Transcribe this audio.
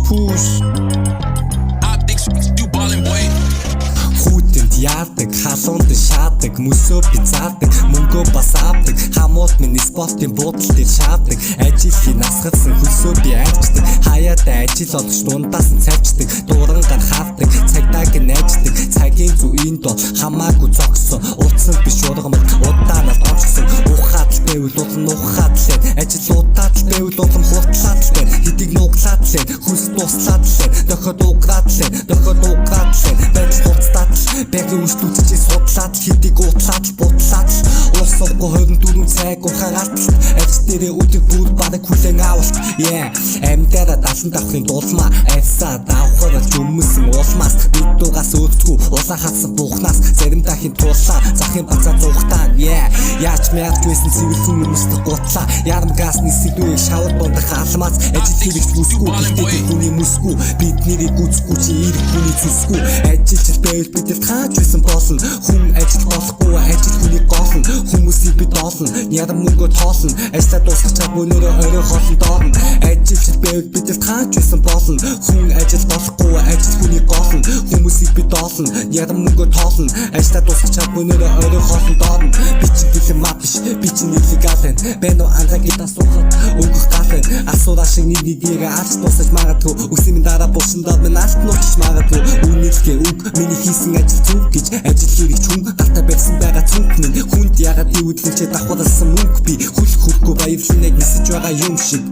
Push. I think you ballin', boy. Хүүтэнд яадаг, халуунд шаадаг, мөсөө бизаадаг, мөнгөө бас авдаг, хамуут миний спортын буудал дээр шаадаг, ажилхийн насгацсан хөлсөө би айчдаг, хаяада ажил олгож дундаас нь цавчдаг, дуурангаар хавдаг, цагдааг нь найждаг, цагийн зүйн доо хамаагүй зогсон, утсан биш ургамал удаанаас онцсон, ухаад л байвал улам ухаад л ажил удаад л байвал улам хурдлаад л хэдийг нуглаад л хүс туслаад л дохиод уграад л байдал хуцтаад бэгийн үслүүцэж судлаад хэдийг утлаад бутлаад улс орго 24 цаг ухаагаад ажил дээрээ өдөр бүр бараг хүлэн авалт амьдаараа 70 давхрын дулмаа айсаа давхар жөмсөн улмаас бид дугаас өөцгүү улаан хатсан буухнаас заримдаа хин туулаа захын бацаа зуухтаа яаж мярж байсан цэвэр хүмүүст гутлаа ярамгаас нисэлгүй шавар донд хаалмаас ажил хэрэгч бүсгүй гэхдээ хүний мүсгүй бидний гүцгүй чи ирэх хүний зүсгүй ажилч байвал бидэд хааж байсан болно хүн ажил болохгүй ажил хүний голно хүмүүсийг бид олно ярам мөнгө тоолно ажлаа дуусгах цаг өнөөрөө орой хоолн доорно ажилч байвал бидэд хааж байсан болно хүн ажил болохгүй ажил хүний голно хүмүүсийг бид олно ярам мөнгө тоолно ажлаа дуусгах цаг өнөөрөө орой хоолн доорно би чи гэлэн мап биш би чи нэлигалэн бэнэ анзагид асуухад өнгөх галэн асуураа шиг нэгийг алж дуусаж магадгүй үсэмэн дараа булшиндаа минь алт нууч магадгүй үнэлгээ үг миний хийсэн ажил зүг гэж ажил хэрэгч хүн гартаа байсан байгаа цүнх минь хүнд ягаад ивэдлэнчээ давхарласан мөнгө би хүлхгүй баярлалыг нисэж байгаа юм шиг